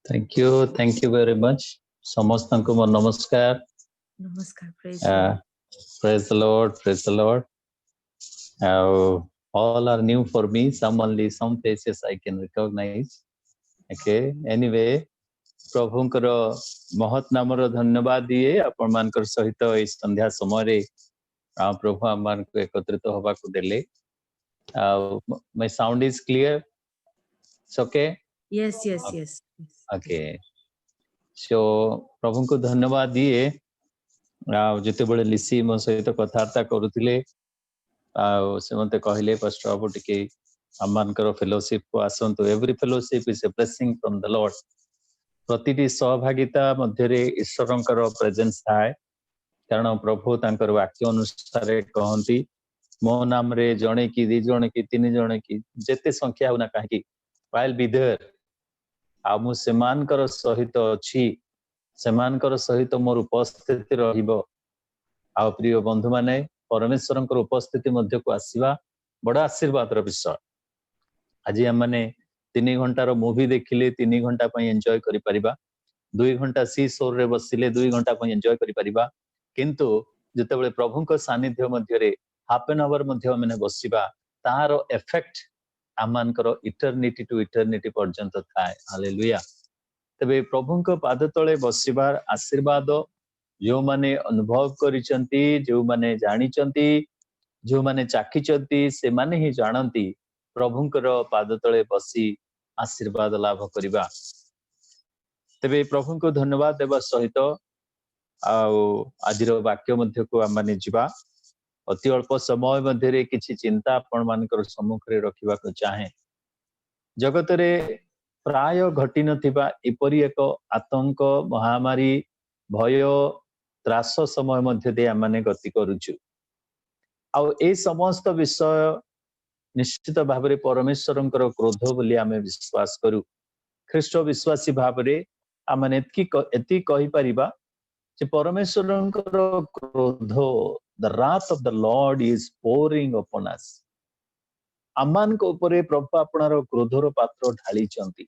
Thank you very much. ସମସ୍ତଙ୍କୁ ମୋର ନମସ୍କାର. Namaskar. Praise the Lord. All are new for me. Some faces I can recognize. Okay. Anyway, ପ୍ରଭୁଙ୍କର ମହତ ନାମର ଧନ୍ୟବାଦ ଦିଏ ଆପଣ ମାନଙ୍କର ସହିତ ଏଇ ସନ୍ଧ୍ୟା ସମୟରେ ପ୍ରଭୁ ଆମମାନଙ୍କୁ ଏକତ୍ରିତ ହେବାକୁ ଦେଲେ. My sound is clear? It's okay? Yes. Okay. So ପ୍ରଭୁଙ୍କୁ ଧନ୍ୟବାଦ ଦିଏ. ଯେତେବେଳେ ଲିସି ମୋ ସହିତ କଥାବାର୍ତ୍ତା କରୁଥିଲେ ସେ ମତେ କହିଲେ ପାଷ୍ଟର ବାବୁ ଟିକେ ଆମମାନଙ୍କର ଫେଲୋସିପ କୁ ଆସନ୍ତୁ. Every fellowship is a blessing from the Lord. ପ୍ରତିଟି ସହଭାଗିତା ମଧ୍ୟରେ ଈଶ୍ୱରଙ୍କର ପ୍ରେଜେନ୍ସ ଥାଏ, କାରଣ ପ୍ରଭୁ ତାଙ୍କର ବାକ୍ୟ ଅନୁସାରେ କହନ୍ତି ମୋ ନାମରେ ଜଣେ କି ଦି ଜଣ କି ତିନି ଜଣ କି ଯେତେ ସଂଖ୍ୟା ହଉ ନା କାହିଁକି I'll be there. ଆଉ ମୁଁ ସେମାନଙ୍କର ସହିତ ଅଛି, ସେମାନଙ୍କର ସହିତ ମୋର ଉପସ୍ଥିତି ରହିବ. ଆଉ ପ୍ରିୟ ବନ୍ଧୁ ମାନେ, ପରମେଶ୍ୱରଙ୍କର ଉପସ୍ଥିତି ମଧ୍ୟକୁ ଆସିବା ବଡ ଆଶୀର୍ବାଦର ବିଷୟ. ଆଜି ଆମମାନେ 3 ଘଣ୍ଟାର ମୁଭି ଦେଖିଲେ 3 ଘଣ୍ଟା ପାଇଁ ଏନ୍ଜୟ କରିପାରିବା, 2 ଘଣ୍ଟା ସି ସୋରରେ ବସିଲେ 2 ଘଣ୍ଟା ପାଇଁ ଏନ୍ଜୟ କରିପାରିବା, କିନ୍ତୁ ଯେତେବେଳେ ପ୍ରଭୁଙ୍କ ସାନ୍ନିଧ୍ୟ ମଧ୍ୟରେ ହାଫ ଏନ୍ ଆୱାର ମଧ୍ୟ ଆମେ ବସିବା ତାହାର ଏଫେକ୍ଟ ଆମମାନଙ୍କର ଇଟର୍ନିଟି ଟୁ ଇଟର୍ନିଟି ପର୍ଯ୍ୟନ୍ତ ଥାଏ. ହାଲେଲୁୟା. ତେବେ ପ୍ରଭୁଙ୍କ ପାଦ ତଳେ ବସିବାର ଆଶୀର୍ବାଦ ଯେଉଁମାନେ ଅନୁଭବ କରିଛନ୍ତି, ଯେଉଁମାନେ ଜାଣିଛନ୍ତି, ଯେଉଁମାନେ ଚାଖିଛନ୍ତି, ସେମାନେ ହିଁ ଜାଣନ୍ତି ପ୍ରଭୁଙ୍କର ପାଦ ତଳେ ବସି ଆଶୀର୍ବାଦ ଲାଭ କରିବା. ତେବେ ପ୍ରଭୁଙ୍କୁ ଧନ୍ୟବାଦ ଦେବା ସହିତ ଆଜିର ବାକ୍ୟ ମଧ୍ୟକୁ ଆମମାନେ ଯିବା. ଅତି ଅଳ୍ପ ସମୟ ମଧ୍ୟରେ କିଛି ଚିନ୍ତା ଆପଣ ମାନଙ୍କର ସମ୍ମୁଖରେ ରଖିବାକୁ ଚାହେଁ. ଜଗତରେ ପ୍ରାୟ ଘଟି ନଥିବା ଏପରି ଏକ ଆତଙ୍କ, ମହାମାରୀ, ଭୟ, ତ୍ରାସ ସମୟ ମଧ୍ୟ ଦେଇ ଆମମାନେ ଗତି କରୁଛୁ. ଆଉ ଏଇ ସମସ୍ତ ବିଷୟ ନିଶ୍ଚିତ ଭାବରେ ପରମେଶ୍ୱରଙ୍କର କ୍ରୋଧ ବୋଲି ଆମେ ବିଶ୍ୱାସ କରୁ. ଖ୍ରୀଷ୍ଟ ବିଶ୍ୱାସୀ ଭାବରେ ଆମେ ଏତିକି କହିପାରିବା ଯେ ପରମେଶ୍ୱରଙ୍କର କ୍ରୋଧ, the wrath of the Lord is pouring upon us. ଆମମାନଙ୍କ ଉପରେ ପ୍ରଭୁ ଆପଣାର କ୍ରୋଧର ପାତ୍ର ଢାଳିଛନ୍ତି.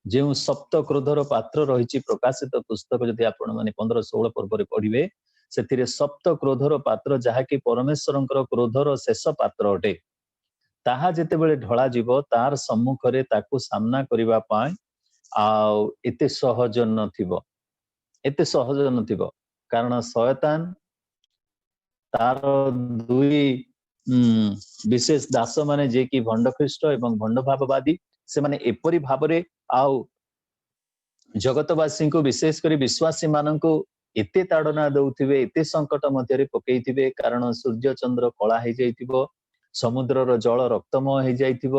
ଯେଉଁ ସପ୍ତ କ୍ରୋଧର ପାତ୍ର ରହିଛି ପ୍ରକାଶିତ ପୁସ୍ତକ ଯଦି ଆପଣ ମାନେ 15-16 ପର୍ବରେ ପଢିବେ, ସେଥିରେ ସପ୍ତ କ୍ରୋଧର ପାତ୍ର ଯାହାକି ପରମେଶ୍ୱରଙ୍କର କ୍ରୋଧର ଶେଷ ପାତ୍ର ଅଟେ, ତାହା ଯେତେବେଳେ ଢଳାଯିବ ତାର ସମ୍ମୁଖରେ ତାକୁ ସାମ୍ନା କରିବା ପାଇଁ ଆଉ ଏତେ ସହଜ ନଥିବ, କାରଣ ଶୟତାନ ତାର ଦୁଇ ବିଶେଷ ଦାସ ମାନେ ଯିଏକି ଭଣ୍ଡ ଖ୍ରୀଷ୍ଟ ଏବଂ ଭଣ୍ଡ ଭାବବାଦୀ, ସେମାନେ ଏପରି ଭାବରେ ଆଉ ଜଗତବାସୀଙ୍କୁ ବିଶେଷ କରି ବିଶ୍ୱାସୀ ମାନଙ୍କୁ ଏତେ ତାଡନା ଦଉଥିବେ, ଏତେ ସଙ୍କଟ ମଧ୍ୟରେ ପକେଇଥିବେ, କାରଣ ସୂର୍ଯ୍ୟ ଚନ୍ଦ୍ର କଳା ହେଇଯାଇଥିବ, ସମୁଦ୍ରର ଜଳ ରକ୍ତମୟ ହେଇଯାଇଥିବ,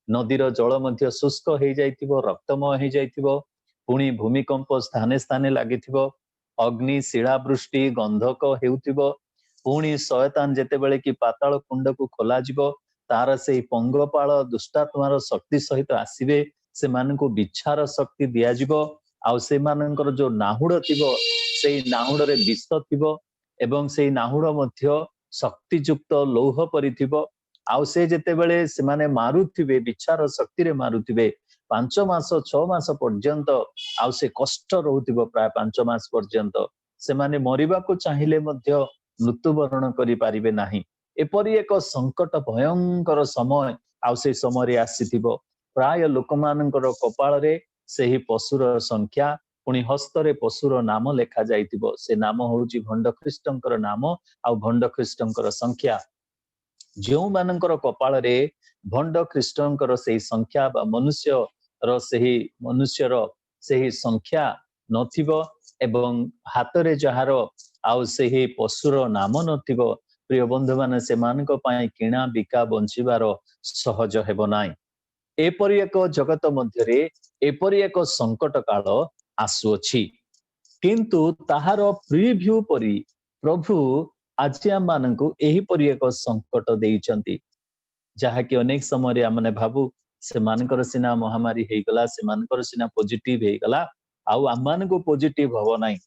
ନଦୀର ଜଳ ମଧ୍ୟ ଶୁଷ୍କ ହେଇଯାଇଥିବ, ରକ୍ତମୟ ହେଇଯାଇଥିବ, ପୁଣି ଭୂମିକମ୍ପ ସ୍ଥାନେ ସ୍ଥାନେ ଲାଗିଥିବ, ଅଗ୍ନି ଶିଳାବୃଷ୍ଟି ଗନ୍ଧକ ହେଉଥିବ, ପୁଣି ଶୟତାନ ଯେତେବେଳେ କି ପାତାଳ କୁଣ୍ଡକୁ ଖୋଲାଯିବ ତାର ସେଇ ପଙ୍ଗପାଳ ଦୁଷ୍ଟାତ୍ମାର ଶକ୍ତି ସହିତ ଆସିବେ, ସେମାନଙ୍କୁ ବିଛାର ଶକ୍ତି ଦିଆଯିବ, ଆଉ ସେମାନଙ୍କର ଯୋଉ ନାହୁଡ ଥିବ ସେଇ ନାହୁଡରେ ବିଷ ଥିବ ଏବଂ ସେଇ ନାହୁଡ ମଧ୍ୟ ଶକ୍ତିଯୁକ୍ତ ଲୌହ ପରିଥିବ। ଆଉ ସେ ଯେତେବେଳେ ସେମାନେ ମାରୁଥିବେ, ବିଛାର ଶକ୍ତିରେ ମାରୁଥିବେ 5 ମାସ 6 ମାସ ପର୍ଯ୍ୟନ୍ତ, ଆଉ ସେ କଷ୍ଟ ରହୁଥିବ ପ୍ରାୟ 5 ମାସ ପର୍ଯ୍ୟନ୍ତ, ସେମାନେ ମରିବାକୁ ଚାହିଁଲେ ମଧ୍ୟ ମୃତ୍ୟୁବରଣ କରିପାରିବେ ନାହିଁ। ଏପରି ଏକ ସଙ୍କଟ ଭୟଙ୍କର ସମୟ ଆଉ ସେ ସମୟରେ ଆସିଥିବ। ପ୍ରାୟ ଲୋକମାନଙ୍କର କପାଳରେ ସେହି ପଶୁର ସଂଖ୍ୟା, ପୁଣି ହସ୍ତରେ ପଶୁର ନାମ ଲେଖା ଯାଇଥିବ। ସେ ନାମ ହଉଛି ଭଣ୍ଡ ଖ୍ରୀଷ୍ଟଙ୍କର ନାମ ଆଉ ଭଣ୍ଡ ଖ୍ରୀଷ୍ଟଙ୍କର ସଂଖ୍ୟା। ଯେଉଁମାନଙ୍କର କପାଳରେ ଭଣ୍ଡ ଖ୍ରୀଷ୍ଟଙ୍କର ସେହି ସଂଖ୍ୟା ବା ମନୁଷ୍ୟର ସେହି ସଂଖ୍ୟା ନଥିବ ଏବଂ ହାତରେ ଯାହାର ଆଉ ସେହି ପଶୁର ନାମ ନଥିବ, ପ୍ରିୟ ବନ୍ଧୁମାନେ, ସେମାନଙ୍କ ପାଇଁ କିଣା ବିକା ବଞ୍ଚିବାର ସହଜ ହେବ ନାହିଁ। ଏପରି ଏକ ଜଗତ ମଧ୍ୟରେ ଏପରି ଏକ ସଙ୍କଟ କାଳ ଆସୁଅଛି, କିନ୍ତୁ ତାହାର ପ୍ରିଭ୍ୟୁ ପରି ପ୍ରଭୁ ଆଜି ଆମମାନଙ୍କୁ ଏହିପରି ଏକ ସଙ୍କଟ ଦେଇଛନ୍ତି, ଯାହାକି ଅନେକ ସମୟରେ ଆମେ ଭାବୁ ସେମାନଙ୍କର ସିନା ମହାମାରୀ ହେଇଗଲା, ସେମାନଙ୍କର ସିନା ପଜିଟିଭ ହେଇଗଲା, ଆଉ ଆମମାନଙ୍କୁ ପଜିଟିଭ ହବ ନାହିଁ,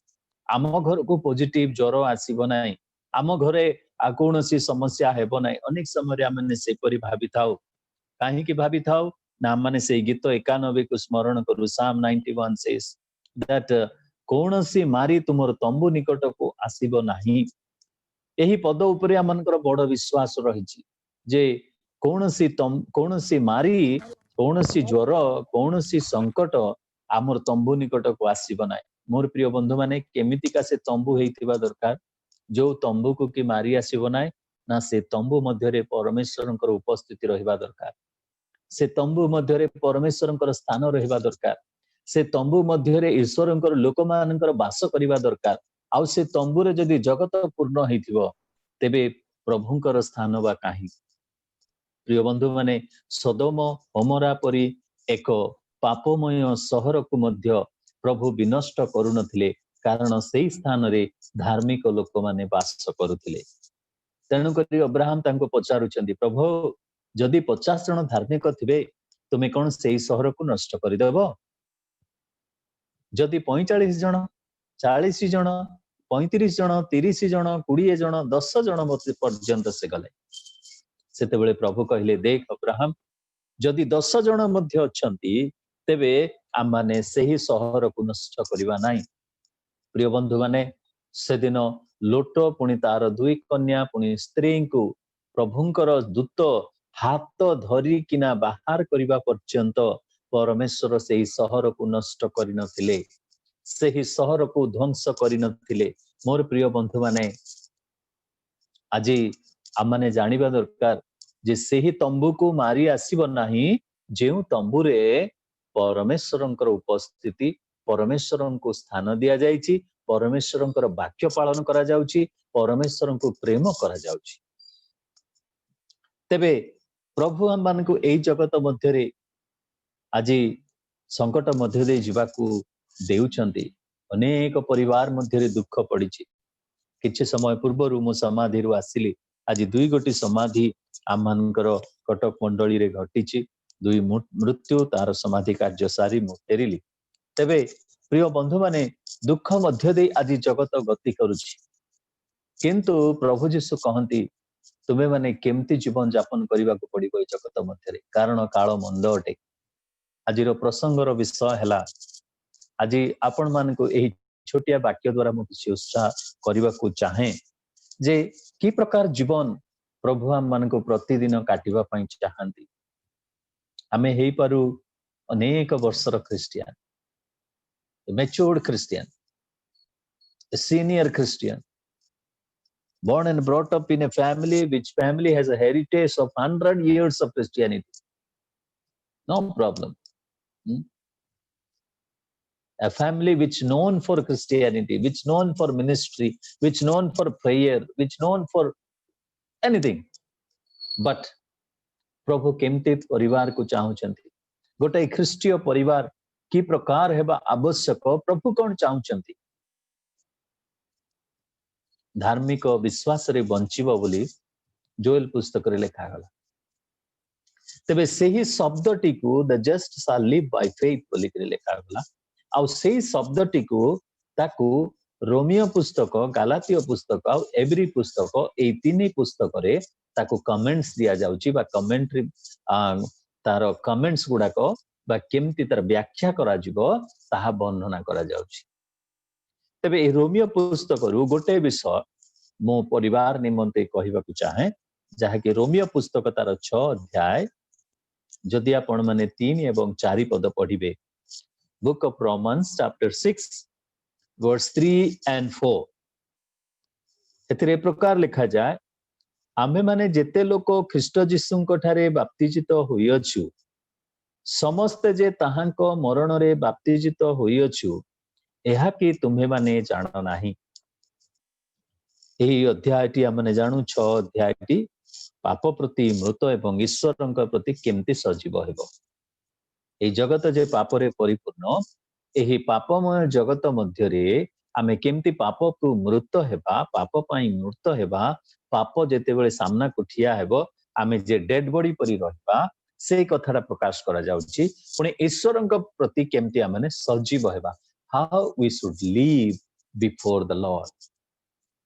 ଆମ ଘରକୁ ପଜିଟିଭ ଜ୍ୱର ଆସିବ ନାହିଁ, ଆମ ଘରେ ଆଉ କୌଣସି ସମସ୍ୟା ହେବ ନାହିଁ। ଅନେକ ସମୟରେ ଆମେ ସେପରି ଭାବିଥାଉ। କାହିଁକି ଭାବିଥାଉ? ना माने से गीत 91 को स्मरण करू Psalm 91 says that कौनसी मारी तुमर तंबू निकट को आसीबो नाही। एही पद उपरे आमनकर बड़ विश्वास रहिछि जे कौनसी मारी कौनसी ज्वर कौनसी संकट आमर तंबू निकट को आसीबो नाही। मोर प्रिय बंधु माने केमितिका से तंबू हेइतिबा दरकार जो तंबू को कि मारी आसीबो नाही ना से तंबू मध्यरे परमेश्वरंकर उपस्थिति रहिबा दरकार। से तंबू मध्यरे परमेश्वरंकर स्थान रहिबा दरकार। से तंबू मध्यरे ईश्वरंकर लोकमानंकर वास करिबा दरकार। आउ से तंबूरे जदि जगत पूर्ण हेइथिबो तेबे प्रभुंकर स्थान बा काहे। प्रिय बंधु माने सदोम अमरा परी एक पापमय सहर को मध्य प्रभु विनष्ट करुनथिले कारण सेही स्थान रे धार्मिक लोक माने वास करुथिले। तेणु करी अब्राहम तांको पचारुचंदी प्रभु जदि 50 जन धार्मिक थिबे तुमे कोन सेही सहर को नष्ट करि देबो। जदि 45 जन 40 जन 35 जन 30 जन 20 जन 10 जन पर्यंत से गले सेतेबेले प्रभु कहले देख अब्राहम जदि 10 जन मध्य अछंती तेबे आमाने सेही सहर को नष्ट करिवा नाही। प्रिय बंधु माने से दिन लोट पुणी तार दुई कन्या पुणी स्त्री को प्रभुंकर दूत हाथ धरी किना बाहर करिबा पर्यंत परमेश्वर सेही सहर को नष्ट करि नथिले सेही सहर को ध्वंस करि नथिले। मोर प्रिय बंधु माने आज आमाने जानिबा दरकार जे सेही तंबू को मारी आसीबो नाही जेउ तंबू रे परमेश्वरंकर उपस्थिति परमेश्वरंको स्थान दिया जायछि परमेश्वरंकर वाक्य पालन करा जाउछि परमेश्वरंको प्रेम करा जाउछि। तेबे प्रभु हम मानकु एई जगत मध्य रे आज संकट मध्य दे जीवाकू देउछंती। अनेक परिवार मध्य रे दुख पड़िछि। किछि समय पूर्व मु समाधि रु आसिली आज 2 गोटी समाधि आम मानकर कटक मंडली रे घटिछि। 2 मृत्यु तार समाधि कार्य सारी मु फेरिली। तेबे प्रिय बंधु माने दुख मध्य दे आज जगत गति करुछि किंतु प्रभु जीशु कहंती तुमे माने केमती जीवन यापन करबा को पड़िबो जगत मध्य रे कारण काल मंद अटे। आज प्रसंगर विषय हैला आज आपण मान को एही छोटिया वाक्य द्वारा मु किछि उत्साह करबा को चाहे जे की प्रकार जीवन प्रभु हम मान को प्रतिदिन काटिबा पई चाहंती। आमे हेई पारू अनेक वर्षर Christian matured Christian, a senior Christian, born and brought up in a family which family has a heritage of 100 years of Christianity. No problem. A family which known for Christianity, which known for ministry, which known for prayer, which known for anything. But प्रभु केमते परिवार को चाहूचंती गोटे ख्रीष्टीय परिवार की प्रकार हेबा आवश्यक प्रभु कौन चाहूचंती धार्मिक विश्वास रे बंचिबो बोली जोएल पुस्तक रे लिखा गला। तबे सेही शब्दटी को the just shall live by faith बोली के लिखा गला। आ सेही शब्दटी को ताकू रोमियो पुस्तक गालातिय पुस्तक आ एवरी पुस्तक ए तीन पुस्तक रे ताकू कमेंट्स दिया जाउची बा कमेंट्री तार कमेंट्स गुडा को बा केमती तार व्याख्या करा जिवो ताहा वर्णना करा जाउची। तबे ए रोमियो पुस्तक रु गोटे विषय मो परिवार निमंते कहिबा को चाहे जहा कि रोमियो पुस्तक तार 6 अध्याय जदि आपण माने 3 एवं 4 पद पढ़िबे book of Romans chapter 6 verse 3 and 4 एथिरे प्रकार लिखा जाय आमे माने जेते लोक ख्रीष्ट जीशुंक ठारे बाप्तिजित होइअछु समस्त जे ताहांक मरण रे बाप्तिजित होइअछु एहा कि तुम्हे माने जान नाही। एही अध्यायटी आमने जानू 6 अध्यायटी पाप प्रति मृत एवं ईश्वरंक प्रति केमती सजीव हेबो। ए जगत जे पाप रे परिपूर्ण एही पापमय जगत मध्य रे आमे केमती पाप को मृत हेबा पाप पई मृत हेबा पाप जेते बेले सामना को ठिया हेबो आमे जे डेड बॉडी परी रहबा से कथाटा प्रकाश करा जाउची पुनी ईश्वरंक प्रति केमती आमे सजीव हेबा how we should live before the Lord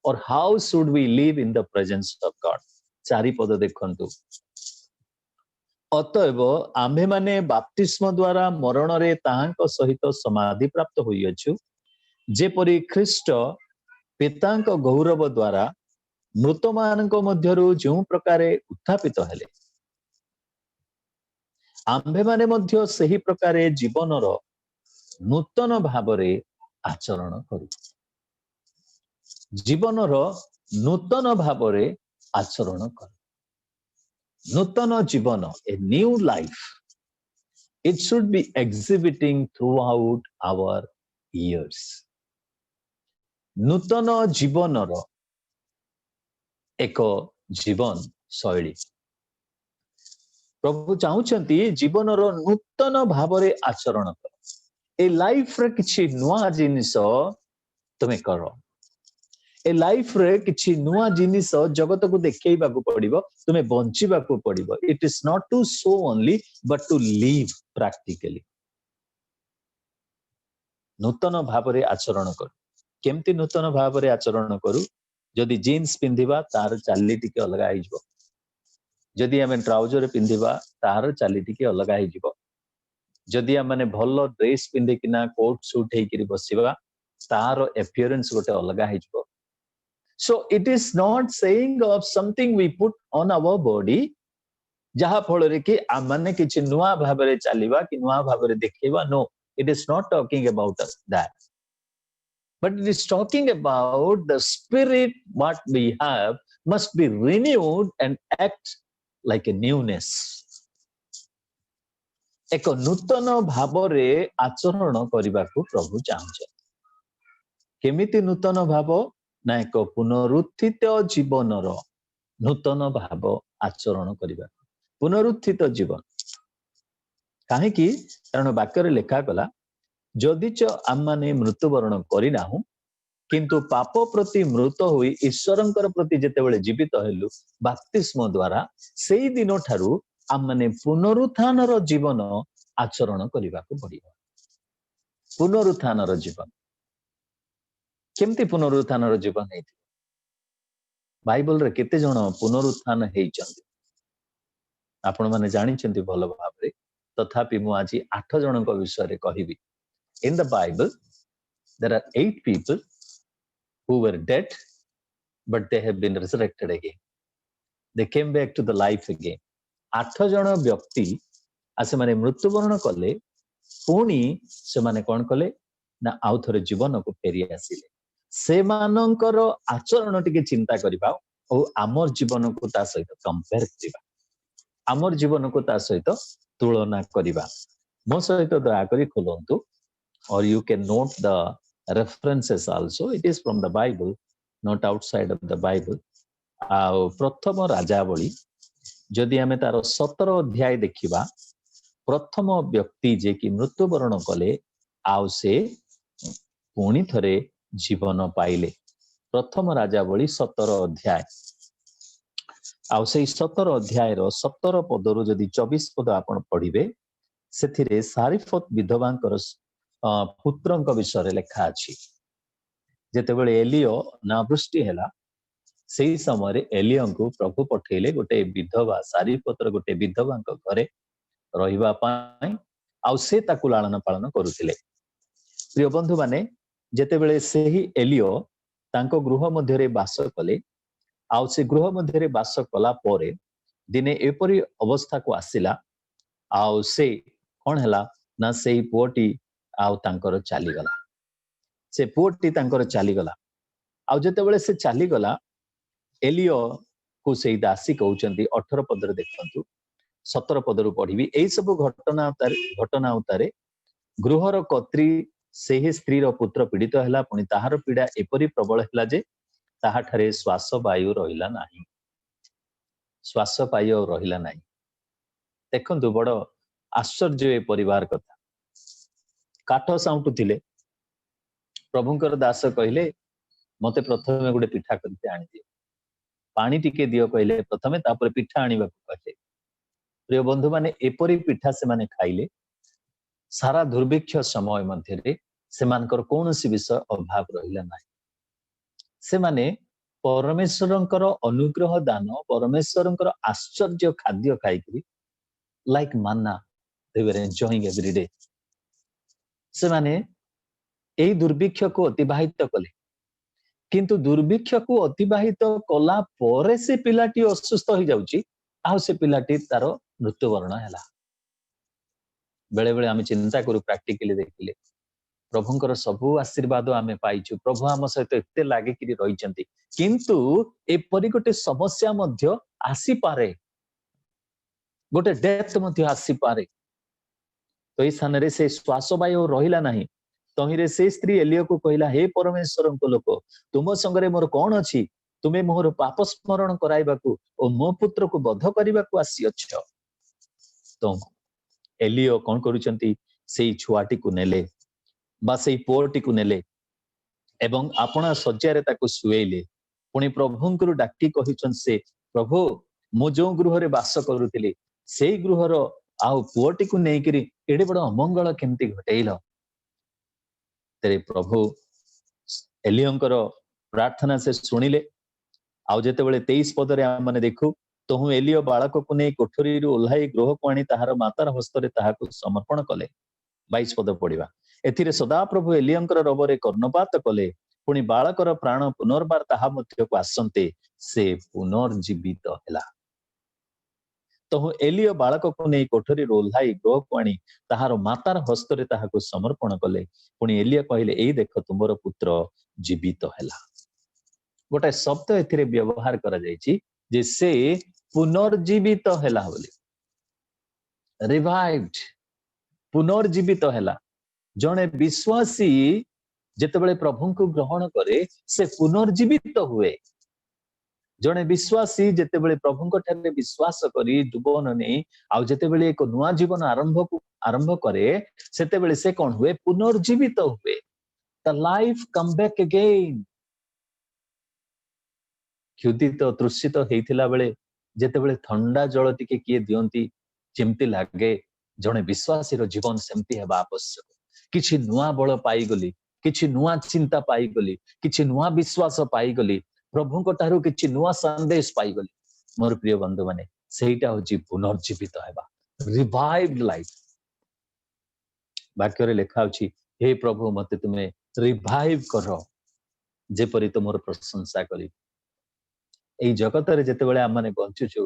or how should we live in the presence of God। चारि पद देखंतु ଅତଏବ ଆମ୍ଭେମାନେ ବାପ୍ତିସ୍ମ ଦ୍ୱାରା ମରଣରେ ତାହାଙ୍କ ସହିତ ସମାଧି ପ୍ରାପ୍ତ ହୋଇଅଛୁ, ଯେପରି ଖ୍ରୀଷ୍ଟ ପିତାଙ୍କ ଗୌରବ ଦ୍ୱାରା ମୃତମାନଙ୍କ ମଧ୍ୟରୁ ଯେଉଁ ପ୍ରକାରେ ଉତ୍ଥାପିତ ହେଲେ, ଆମ୍ଭେମାନେ ମଧ୍ୟ ସେହି ପ୍ରକାରେ ଜୀବନର ନୂତନ ଭାବରେ ଆଚରଣ କରୁ। ଜୀବନର ନୂତନ ଭାବରେ ଆଚରଣ କରୁ। ନୂତନ ଜୀବନ, a new life, it should be exhibiting throughout our years. ନୂତନ ଜୀବନର ଏକ ଜୀବନ ଶୈଳୀ ପ୍ରଭୁ ଚାହୁଁଛନ୍ତି ଜୀବନର ନୂତନ ଭାବରେ ଆଚରଣ କର। ଏ ଲାଇଫରେ କିଛି ନୂଆ ଜିନିଷ ତୁମେ କର। ଏ ଲାଇଫରେ କିଛି ନୂଆ ଜିନିଷ ଜଗତକୁ ଦେଖେଇବାକୁ ପଡିବ, ତୁମେ ବଞ୍ଚିବାକୁ ପଡିବ। It is not to show only but to live practically. ନୂତନ ଭାବରେ ଆଚରଣ କରୁ। କେମିତି ନୂତନ ଭାବରେ ଆଚରଣ କରୁ? ଯଦି ଜିନ୍ସ ପିନ୍ଧିବା ତାର ଚାଲି ଟିକେ ଅଲଗା ହେଇଯିବ। ଯଦି ଆମେ ଟ୍ରାଉଜର ପିନ୍ଧିବା ତାହାର ଚାଲି ଟିକେ ଅଲଗା ହେଇଯିବ। ଯଦି ଆମେ ଭଲ ଡ୍ରେସ ପିନ୍ଧିକିନା କୋଟ ସୁଟ ହେଇକିରି ବସିବା ତାର appearance ଗୋଟେ ଅଲଗା ହେଇଯିବ। So it is not saying of something we put on our body, ଯାହା ଫଳରେ କି ଆମମାନେ କିଛି ନୂଆ ଭାବରେ ଚାଲିବା କି ନୂଆ ଭାବରେ ଦେଖେଇବା। No, it is not talking about that. But it is talking about the spirit what we have must be renewed and act like a newness. ଏକ ନୂତନ ଭାବରେ ଆଚରଣ କରିବାକୁ ପ୍ରଭୁ ଚାହୁଁଛନ୍ତି। କେମିତି ନୂତନ ଭାବ? ନା ଏକ ପୁନରୁତ୍ଥିତ ଜୀବନର ନୂତନ ଭାବ ଆଚରଣ କରିବାକୁ। ପୁନରୁତ୍ଥିତ ଜୀବନ କାହିଁକି? କାରଣ ବାକ୍ୟରେ ଲେଖା ଗଲା, ଯଦିଚ ଆମମାନେ ମୃତ୍ୟୁବରଣ କରିନାହୁଁ କିନ୍ତୁ ପାପ ପ୍ରତି ମୃତ ହୋଇ ଈଶ୍ୱରଙ୍କର ପ୍ରତି ଯେତେବେଳେ ଜୀବିତ ହେଲୁ ବାପ୍ତିସ୍ମ ଦ୍ୱାରା, ସେଇ ଦିନ ଠାରୁ ଆମମାନେ ପୁନରୁତ୍ଥାନର ଜୀବନ ଆଚରଣ କରିବାକୁ ପଡିବ। ପୁନରୁତ୍ଥାନର ଜୀବନ କେମିତି ପୁନରୁତ୍ଥାନର ଜୀବନ ହେଇଥିବ? ବାଇବଲରେ କେତେ ଜଣ ପୁନରୁତ୍ଥାନ ହେଇଛନ୍ତି ଆପଣମାନେ ଜାଣିଛନ୍ତି ଭଲ ଭାବରେ। ତଥାପି ମୁଁ ଆଜି 8 ଜଣଙ୍କ ବିଷୟରେ କହିବି। In the Bible there are 8 people who were dead but they have been resurrected again. They came back to the life again. 8 ଜଣ ବ୍ୟକ୍ତି ସେମାନେ ମୃତ୍ୟୁବରଣ କଲେ, ପୁଣି ସେମାନେ କଣ କଲେ ନା ଆଉ ଥରେ ଜୀବନକୁ ଫେରି ଆସିଲେ। ସେମାନଙ୍କର ଆଚରଣ ଟିକେ ଚିନ୍ତା କରିବା ଓ ଆମର ଜୀବନକୁ ତା ସହିତ କମ୍ପେୟାର କରିବା, ଆମର ଜୀବନକୁ ତା ସହିତ ତୁଳନା କରିବା। ମୋ ସହିତ ଦୟାକରି ଖୋଲନ୍ତୁ, or you can note the references also. It is from the Bible, not outside of the Bible. ଆଉ ପ୍ରଥମ ରାଜାବଳୀ ଯଦି ଆମେ ତାର 17 ଅଧ୍ୟାୟ ଦେଖିବା, ପ୍ରଥମ ବ୍ୟକ୍ତି ଯେ କି ମୃତ୍ୟୁବରଣ କଲେ ଆଉ ସେ ପୁଣି ଥରେ ଜୀବନ ପାଇଲେ। ପ୍ରଥମ ରାଜାବଳୀ 17 ଅଧ୍ୟାୟ, ଆଉ ସେଇ 17 ଅଧ୍ୟାୟର 17 ପଦରୁ ଯଦି 24 ପଦ ଆପଣ ପଢିବେ, ସେଥିରେ ସାରିଫତ ବିଧବାଙ୍କର ପୁତ୍ରଙ୍କ ବିଷୟରେ ଲେଖା ଅଛି। ଯେତେବେଳେ ଏଲିଓ ନାବୃଷ୍ଟି ହେଲା, ସେଇ ସମୟରେ ଏଲିଓଙ୍କୁ ପ୍ରଭୁ ପଠେଇଲେ ଗୋଟେ ବିଧବା, ସାରିଫତର ଗୋଟେ ବିଧବାଙ୍କ ଘରେ ରହିବା ପାଇଁ, ଆଉ ସେ ତାକୁ ଲାଳନ ପାଳନ କରୁଥିଲେ। ପ୍ରିୟ ବନ୍ଧୁମାନେ, ଯେତେବେଳେ ସେହି ଏଲିଓ ତାଙ୍କ ଗୃହ ମଧ୍ୟରେ ବାସ କଲେ, ଆଉ ସେ ଗୃହ ମଧ୍ୟରେ ବାସ କଲା ପରେ ଦିନେ ଏପରି ଅବସ୍ଥାକୁ ଆସିଲା, ଆଉ ସେ କଣ ହେଲା ନା ସେଇ ପୁଅଟି ଆଉ ତାଙ୍କର ଚାଲିଗଲା। ସେ ପୁଅଟି ତାଙ୍କର ଚାଲିଗଲା। ଆଉ ଯେତେବେଳେ ସେ ଚାଲିଗଲା, ଏଲିଓ କୁ ସେଇ ଦାସୀ କହୁଛନ୍ତି 18 ପଦରେ ଦେଖନ୍ତୁ, 17 ପଦରୁ ପଢିବି। ଏଇ ସବୁ ଘଟଣା ଉତ୍ତାରେ ଗୃହର କର୍ତ୍ରୀ ସେହି ସ୍ତ୍ରୀର ପୁତ୍ର ପୀଡ଼ିତ ହେଲା, ପୁଣି ତାହାର ପୀଡ଼ା ଏପରି ପ୍ରବଳ ହେଲା ଯେ ତାହାଠାରେ ଶ୍ୱାସ ବାୟୁ ରହିଲା ନାହିଁ। ଶ୍ୱାସ ବାୟୁ ରହିଲା ନାହିଁ। ଦେଖନ୍ତୁ ବଡ ଆଶ୍ଚର୍ଯ୍ୟ ଏ ପରିବାର କଥା। କାଠ ସାଉଁଟୁଥିଲେ, ପ୍ରଭୁଙ୍କର ଦାସ କହିଲେ ମତେ ପ୍ରଥମେ ଗୋଟେ ପିଠା କରିକି ଆଣିଦିଅ, ପାଣି ଟିକେ ଦିଅ କହିଲେ ପ୍ରଥମେ, ତାପରେ ପିଠା ଆଣିବାକୁ କହିଲେ। ପ୍ରିୟ ବନ୍ଧୁ ମାନେ, ଏପରି ପିଠା ସେମାନେ ଖାଇଲେ, ସାରା ଦୁର୍ଭିକ୍ଷ ସମୟ ମଧ୍ୟରେ ସେମାନଙ୍କର କୌଣସି ବିଷୟ ଅଭାବ ରହିଲା ନାହିଁ। ସେମାନେ ପରମେଶ୍ୱରଙ୍କର ଅନୁଗ୍ରହ ଦାନ, ପରମେଶ୍ୱରଙ୍କର ଆଶ୍ଚର୍ଯ୍ୟ ଖାଦ୍ୟ ଖାଇକରି like manna they were enjoying every day. ସେମାନେ ଏଇ ଦୁର୍ଭିକ୍ଷକୁ ଅତିବାହିତ କଲେ, କିନ୍ତୁ ଦୁର୍ଭିକ୍ଷକୁ ଅତିବାହିତ କଲା ପରେ ସେ ପିଲାଟି ଅସୁସ୍ଥ ହେଇଯାଉଛି, ଆଉ ସେ ପିଲାଟି ତାର ମୃତ୍ୟୁବରଣ ହେଲା। ବେଳେ ବେଳେ ଆମେ ଚିନ୍ତା କରୁ, ପ୍ରାକ୍ଟିକାଲି ଦେଖିଲେ ପ୍ରଭୁଙ୍କର ସବୁ ଆଶୀର୍ବାଦ ଆମେ ପାଇଛୁ, ପ୍ରଭୁ ଆମ ସହିତ ଏତେ ଲାଗିକିରି ରହିଛନ୍ତି, କିନ୍ତୁ ଏପରି ଗୋଟେ ସମସ୍ୟା ମଧ୍ୟ ଆସିପାରେ, ଗୋଟେ ଡେଥ୍ ମଧ୍ୟ ଆସିପାରେ। ତ ଏଇ ସ୍ଥାନରେ ସେ ଶ୍ୱାସବାୟୁ ରହିଲା ନାହିଁ। ତହିଁରେ ସେ ସ୍ତ୍ରୀ ଏଲିୟକୁ କହିଲା, ହେ ପରମେଶ୍ୱରଙ୍କ ଲୋକ, ତୁମ ସଙ୍ଗରେ ମୋର କଣ ଅଛି? ତୁମେ ମୋର ପାପ ସ୍ମରଣ କରାଇବାକୁ ଓ ମୋ ପୁତ୍ରକୁ ବଧ କରିବାକୁ ଆସିଅଛ। ତ ଏଲିୟ କଣ କରୁଛନ୍ତି? ସେଇ ଛୁଆଟିକୁ ନେଲେ ବା ସେଇ ପୁଅଟିକୁ ନେଲେ ଏବଂ ଆପଣା ଶଯ୍ୟାରେ ତାକୁ ଶୁଏଇଲେ। ପୁଣି ପ୍ରଭୁଙ୍କର ଡାକି କହିଛନ୍ତି ସେ, ପ୍ରଭୁ ମୁଁ ଯୋଉ ଗୃହରେ ବାସ କରୁଥିଲି ସେଇ ଗୃହର ଆଉ ପୁଅଟିକୁ ନେଇକିରି ଏଡେ ବଡ ଅମଙ୍ଗଳ କେମିତି ଘଟେଇଲ? ତେରେ ପ୍ରଭୁ ଏଲିୟଙ୍କର ପ୍ରାର୍ଥନା ସେ ଶୁଣିଲେ। ଆଉ ଯେତେବେଳେ 23 ପଦରେ ଆମେ ଦେଖୁ, ତହୁ ଏଲିୟ ବାଳକକୁ ନେଇ କୋଠରୀରୁ ଓହ୍ଲାଇ ଗୃହକୁ ଆଣି ତାହାର ମାତାର ହସ୍ତରେ ତାହାକୁ ସମର୍ପଣ କଲେ। 22 ପଦ ପଢିବା। ଏଥିରେ ସଦାପ୍ରଭୁ ଏଲିୟଙ୍କର ରବରେ କର୍ଣ୍ଣପାତ କଲେ। ପୁଣି ବାଳକର ପ୍ରାଣ ପୁନର୍ବାର ତାହା ମଧ୍ୟକୁ ଆସନ୍ତେ ସେ ପୁନର୍ଜୀବିତ ହେଲା। ତହୁ ଏଲିୟ ବାଳକକୁ ନେଇ କୋଠରୀରୁ ଓହ୍ଲାଇ ଗୃହକୁ ଆଣି ତାହାର ମାତାର ହସ୍ତରେ ତାହାକୁ ସମର୍ପଣ କଲେ। ପୁଣି ଏଲିୟ କହିଲେ, ଏଇ ଦେଖ ତୁମର ପୁତ୍ର ଜୀବିତ ହେଲା। ଗୋଟେ ଶବ୍ଦ ଏଥିରେ ବ୍ୟବହାର କରାଯାଇଛି ଯେ ସେ ପୁନର୍ଜୀବିତ ହେଲା ବୋଲି, ରିଭାଇଭଡ୍, ପୁନର୍ଜୀବିତ ହେଲା। ଜଣେ ବିଶ୍ୱାସୀ ଯେତେବେଳେ ପ୍ରଭୁଙ୍କୁ ଗ୍ରହଣ କରେ ସେ ପୁନର୍ଜୀବିତ ହୁଏ। ଜଣେ ବିଶ୍ୱାସୀ ଯେତେବେଳେ ପ୍ରଭୁଙ୍କ ଠାରେ ବିଶ୍ୱାସ କରି ଜୀବନ ନେଇ ଆଉ ଯେତେବେଳେ ଏକ ନୂଆ ଜୀବନ ଆରମ୍ଭ କରେ, ସେତେବେଳେ ସେ କଣ ହୁଏ? ପୁନର୍ଜୀବିତ ହୁଏ। ଦ ଲାଇଫ କମ୍ ବ୍ୟାକ୍ ଅଗେନ୍। କ୍ଷୁଧିତ ତୃଷିତ ହେଇଥିଲା ବେଳେ ଯେତେବେଳେ ଥଣ୍ଡା ଜଳ ଟିକେ କିଏ ଦିଅନ୍ତି, ଯେମିତି ଲାଗେ ଜଣେ ବିଶ୍ୱାସୀର ଜୀବନ ସେମିତି ହେବା ଆବଶ୍ୟକ। କିଛି ନୂଆ ବଳ ପାଇଗଲି, କିଛି ନୂଆ ଚିନ୍ତା ପାଇଗଲି, କିଛି ନୂଆ ବିଶ୍ୱାସ ପାଇଗଲି, ପ୍ରଭୁଙ୍କ ଠାରୁ କିଛି ନୂଆ ସନ୍ଦେଶ ପାଇଗଲି। ମୋର ପ୍ରିୟ ବନ୍ଧୁ ମାନେ, ସେଇଟା ହଉଛି ପୁନର୍ଜୀବିତ ହେବା, ରିଭାଇଭଡ୍ ଲାଇଫ। ବାକ୍ୟରେ ଲେଖା ଅଛି, ହେ ପ୍ରଭୁ ମତେ ତୁମେ ରିଭାଇଭ କର, ଯେପରି ତୁମର ପ୍ରଶଂସା କରିବି। ଏଇ ଜଗତରେ ଯେତେବେଳେ ଆମେ ବଞ୍ଚୁଛୁ,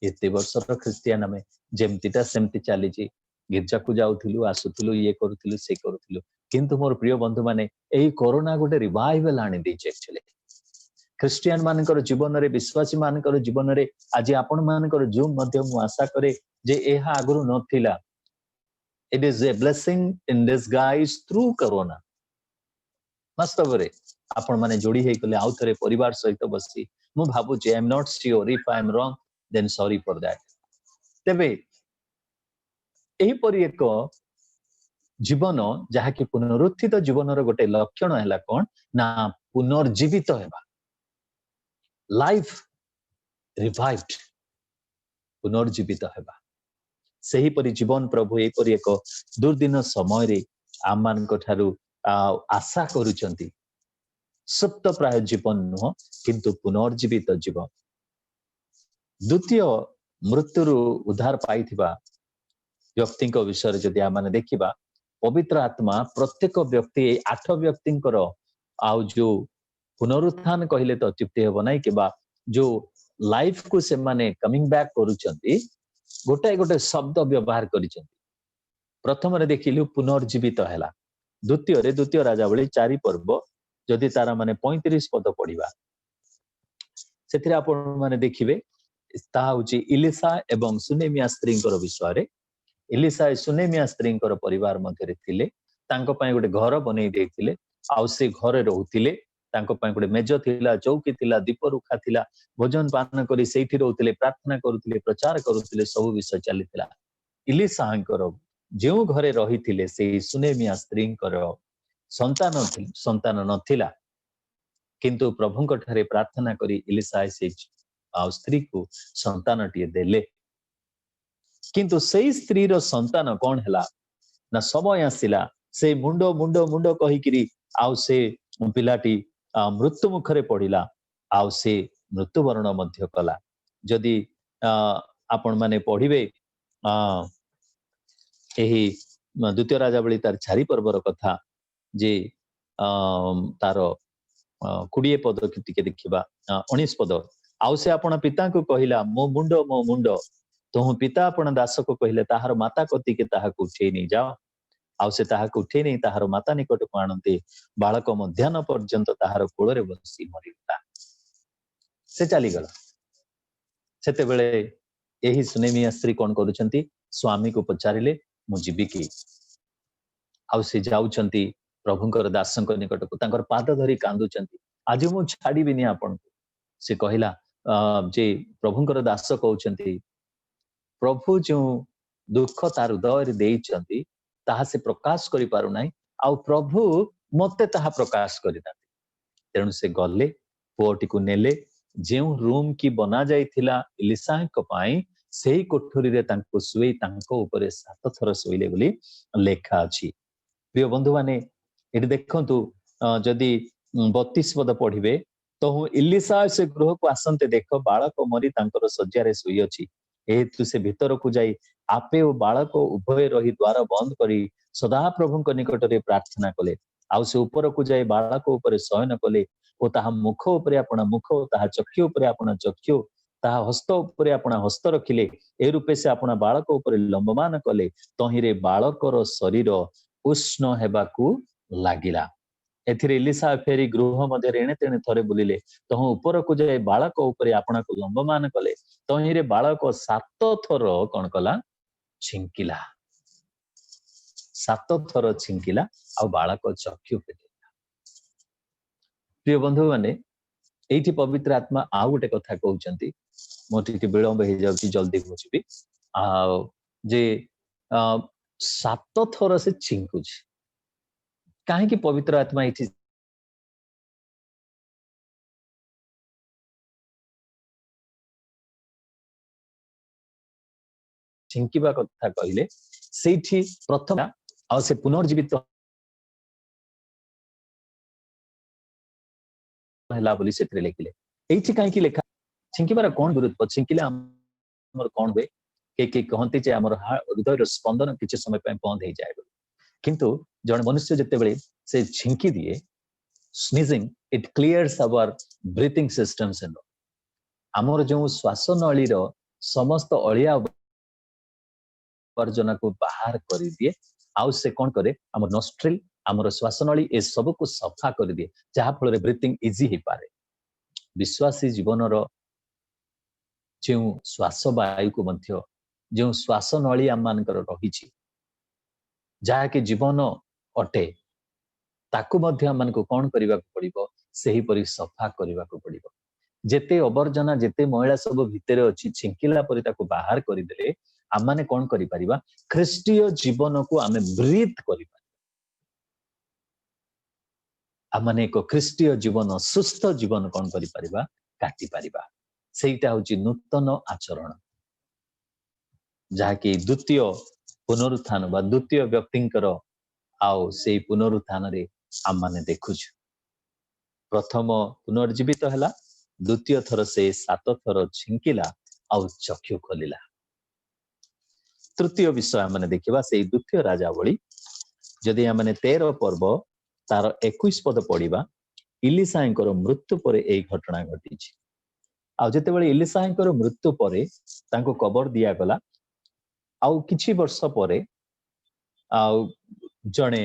ଏତେ ବର୍ଷର ଖ୍ରୀଷ୍ଟିଆନ ଆମେ ଯେମିତିଟା ସେମିତି ଚାଲିଛି, ଗିର୍ଜାକୁ ଯାଉଥିଲୁ, ଆସୁଥିଲୁ, ଇଏ କରୁଥିଲୁ, ସେ କରୁଥିଲୁ, କିନ୍ତୁ ମୋର ପ୍ରିୟ ବନ୍ଧୁ ମାନେ ଏଇ କରୋନା ଗୋଟେ ରିଭାଇଭାଲ ଆଣିଦେଇଛି। ଆକ୍ଚୁଆଲି ଖ୍ରୀଷ୍ଟିଆନ ମାନଙ୍କର ଜୀବନରେ, ବିଶ୍ୱାସୀ ମାନଙ୍କର ଜୀବନରେ, ଆଜି ଆପଣ ମାନଙ୍କର ଜୁମ୍ ମଧ୍ୟ ମୁଁ ଆଶା କରେ ଯେ ଏହା ଆଗରୁ ନଥିଲା। It is a blessing in disguise through corona. ବାସ୍ତବରେ ଆପଣ ମାନେ ଯୋଡି ହେଇଗଲେ ଆଉ ଥରେ ପରିବାର ସହିତ ବସି, ମୁଁ ଭାବୁଛି, I M not sure, if I M ରଙ୍ଗ ଦେନ୍ ସରି ଫର ଦ୍ୟାଟ। ତେବେ ଏହିପରି ଏକ ଜୀବନ ଯାହାକି ପୁନରୁତ୍ଥିତ ଜୀବନର ଗୋଟେ ଲକ୍ଷଣ ହେଲା କଣ ନା ପୁନର୍ଜୀବିତ ହେବା, ଲାଇଫ ରିଭାଇଭଡ୍, ପୁନର୍ଜୀବିତ ହେବା। ସେହିପରି ଜୀବନ ପ୍ରଭୁ ଏହିପରି ଏକ ଦୁର୍ଦିନ ସମୟରେ ଆମମାନଙ୍କ ଠାରୁ ଆଶା କରୁଛନ୍ତି। ସୁପ୍ତ ପ୍ରାୟ ଜୀବନ ନୁହଁ, କିନ୍ତୁ ପୁନର୍ଜୀବିତ ଜୀବନ। ଦ୍ୱିତୀୟ ମୃତ୍ୟୁରୁ ଉଦ୍ଧାର ପାଇଥିବା ବ୍ୟକ୍ତିଙ୍କ ବିଷୟରେ ଯଦି ଆମେ ଦେଖିବା, ପବିତ୍ର ଆତ୍ମା ପ୍ରତ୍ୟେକ ବ୍ୟକ୍ତି, ଏଇ 8 ବ୍ୟକ୍ତିଙ୍କର ଆଉ ଯୋଉ ପୁନରୁତ୍ଥାନ କହିଲେ ତ ଅତ୍ୟୁକ୍ତି ହେବ ନାହିଁ, କିମ୍ବା ଯୋଉ ଲାଇଫକୁ ସେମାନେ କମିଂ ବ୍ୟାକ୍ କରୁଛନ୍ତି, ଗୋଟାଏ ଗୋଟେ ଶବ୍ଦ ବ୍ୟବହାର କରିଛନ୍ତି। ପ୍ରଥମରେ ଦେଖିଲୁ ପୁନର୍ଜୀବିତ ହେଲା। ଦ୍ୱିତୀୟରେ, ଦ୍ୱିତୀୟ ରାଜାବଳୀ 4 ପର୍ବ ଯଦି ତାର ମାନେ 35 ପଦ ପଢିବା, ସେଥିରେ ଆପଣ ମାନେ ଦେଖିବେ ତାହା ହଉଛି ଇଲିଶା ଏବଂ ସୁନେମିଆ ସ୍ତ୍ରୀଙ୍କର ବିଷୟରେ। ଇଲିଶା ସୁନେମିଆ ସ୍ତ୍ରୀଙ୍କର ପରିବାର ମଧ୍ୟରେ ଥିଲେ, ତାଙ୍କ ପାଇଁ ଗୋଟେ ଘର ବନେଇ ଦେଇଥିଲେ, ଆଉ ସେ ଘରେ ରହୁଥିଲେ। ତାଙ୍କ ପାଇଁ ଗୋଟେ ମେଜ ଥିଲା, ଚୌକି ଥିଲା, ଦୀପରୁଖା ଥିଲା, ଭୋଜନ ପାନ କରି ସେଇଠି ରହୁଥିଲେ, ପ୍ରାର୍ଥନା କରୁଥିଲେ, ପ୍ରଚାର କରୁଥିଲେ, ସବୁ ବିଷୟ ଚାଲିଥିଲା। ଇଲିଶାଙ୍କର ଯେଉଁ ଘରେ ରହିଥିଲେ ସେଇ ସୁନେମିଆ ସ୍ତ୍ରୀଙ୍କର ସନ୍ତାନ ନଥିଲା, କିନ୍ତୁ ପ୍ରଭୁଙ୍କ ଠାରେ ପ୍ରାର୍ଥନା କରି ଇଲିଶା ସେଇ ଆଉ ସ୍ତ୍ରୀକୁ ସନ୍ତାନଟିଏ ଦେଲେ। କିନ୍ତୁ ସେଇ ସ୍ତ୍ରୀର ସନ୍ତାନ କଣ ହେଲା ନା, ସମୟ ଆସିଲା, ସେ ମୁଣ୍ଡ ମୁଣ୍ଡ ମୁଣ୍ଡ କହିକିରି ଆଉ ସେ ପିଲାଟି ମୃତ୍ୟୁ ମୁଖରେ ପଡିଲା, ଆଉ ସେ ମୃତ୍ୟୁବରଣ ମଧ୍ୟ କଲା। ଯଦି ଆପଣ ମାନେ ପଢିବେ ଏହି द्वितीय राजावली तार 4 पर्वर कथा जे तार 20 पद टिके देखिबा 19 पद आउ से आपण पिता को कहिला मो मुंड तोह पिता आपण दास को कहिले ताहार माता कति के ताहा को उठे नहीं जाओ आउ से ताहा को उठे नहीं ताहार माता निकट को आणते बालक मध्याह्न पर्यंत ताहार कोଳରେ बसी मरिगला से चली गला सेते बेले एही सुनेमिया स्त्री कोन करूछंती स्वामी को पचारिले मु जीवी की आउ से जाउछंती प्रभुंकर दासंक निकट को तांकर पाद धरी कांदुछंती आज मु छाड़ीबिनी आपण से कहिला जे प्रभुंकर दास कहउछंती प्रभु जो दुख तार हृदय देइछंती ताहा से प्रकाश करि पारु नाही आउ प्रभु मते ताहा प्रकाश करिता तेणु से गले पुओटी को नेले जेउ रूम की बना जाइथिला इलिसाक पाई सेही कोठरी रे तांको सुई तांको ऊपर 7 थर सोइले बोली लेखा अछि प्रिय बंधु माने एटी देखंतु जदि 32 पद पढ़िबे तो इलिसा से गृह को आसंते देख बालक मरी तांकर सज्जारे सोई अछि एतु से भीतर को जाई आपे ओ बालक उभय रही द्वार बंद करी सदा प्रभु को निकट रे प्रार्थना कले आउ से ऊपर को जाई बालक ऊपर शयन कले ओ ताहा मुख ऊपर आपना मुख ताहा चक्षु ऊपर आपना चक्षु ताहा हस्त ऊपर आपना हस्त रखिले ए रूपे से आपना बालक ऊपर लंबमान कले तहिरे बालकर शरीर उष्ण हेबाकू लागिला एथिरे इलिसा फेरी गृह मध्य एणे तेणे थरे बुलिले तह ऊपर को जाए बालक ऊपर आपना को लंबमान कले तहिरे बालक 7 थर कौन कला छिंकिला 7 थर छिंकिला आ बालक चक्षु फेटिला प्रिय बंधु माने एठी पवित्र आत्मा आ गोटे कथा कहउचंती मोटी के विलंब हो जाउची जल्दी बुझिबी आ जे 7 थर से छिंकुची काहे कि पवित्र आत्मा एठी छिंकिबा कथा कहिले सेठी प्रथम आ से पुनर्जीवित हला बोली सेठरे लेखिले एठी काहे कि लेखा छिंकिबार कोन गुरुत्व छिंकिले हमर कोन होय के कहंती जे हमर हृदय स्पंदन किछ समय पे बंद हो जाए किंतु जन मनुष्य जते बेले से छिंकी दिए sneezing it clears our breathing systems in हमर जो श्वास नळी रो समस्त अलिया वर्जना को बाहर कर दिए आउ से कौन करे हमर नोस्ट्रिल हमर श्वास नळी ए सब को सफा कर दिए जहा फल रे ब्रीथिंग इजी ही पारे विश्वासी जीवन रो जो श्वास वायु को मध्य जो श्वास नळी आम मानकर रहिछि जहा के जीवन अटे ताकू मध्य आम को कौन करबा पड़िबो सही परि सफा करबा पड़िबो जेते अवर्जना जेते महिला सब भितर अछि छिंकिला परि ताकू बाहर कर देले आम माने कौन करि परिबा ख्रीष्टीय जीवन को आमे ब्रीथ करि परिबा आम माने एक ख्रीष्टीय जीवन सुस्थ जीवन कौन करि परिबा काटि परिबा सेटा होची नूतन आचरण जहा कि द्वितीय पुनरुत्थान बा द्वितीय व्यक्तिंकर आओ से पुनरुत्थान रे आम माने देखुछु प्रथम पुनर्जीवित हला द्वितीय थर से 7 थर छिंकिला आउ चक्षु खोलिला तृतीय विषय माने देखिबा से द्वितीय राजावली जदि हमने 13 पर्व तार 21 पद पढ़िबा इलिसाईंकर मृत्यु पर एई घटना घटिछि आ जते बेले इलिसाईंकर मृत्यु परे तांको कबर दिया गला आउ किछि वर्ष परे आउ जणे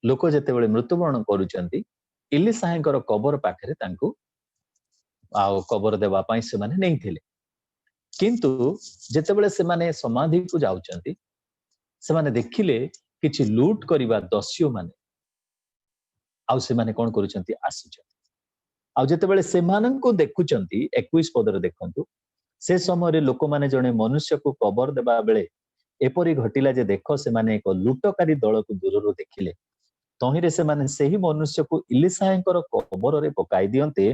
लोक जते बेले मृत्युवरण करूचंती इलिसाईंकर कबर पाखरे तांको आउ कबर देवा पई से माने नै थिले किंतु जते बेले से माने समाधि को जाउचंती से माने देखिले किछि लूट करिबा दस्यु माने आउ से माने कोन करूचंती आसुचंती आउ जते बेले से मानन को देखुचंती 21 पदर देखंतु से समय रे लोक माने जणे मनुष्य को कबर देबा बेले एपरि घटिला जे देखो से माने एक लूटकारी दल को दूररो देखिले तहिरे से माने सेही मनुष्य को इलिसाईंकर कबर रे पकाई दियंते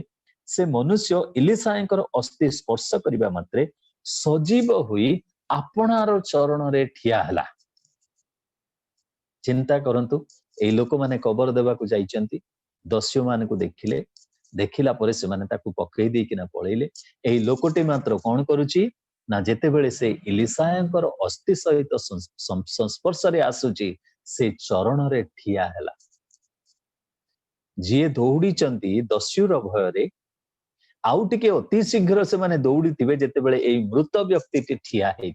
से मनुष्य इलिसाईंकर अस्थि स्पर्श करिबा मात्रे सजीव हुई आपनार चरण रे ठिया हला चिंता करंतु ए लोक माने कबर देबा को जाइचंती दस्यु मान को देखिला परे से माने ताकू पकई दे किना पळेले एही लोकटे मात्र कोन करूची ना जेतेबेले से इलिसायंकर अस्थि सहित संस्पर्श रे आसुची से चरण रे ठिया हैला जी दौड़ी चंती दस्युर भय रे आउ टिके अति शीघ्र से माने दौड़ी थिबे जेतेबेले एई मृत व्यक्ति टी ठिया हे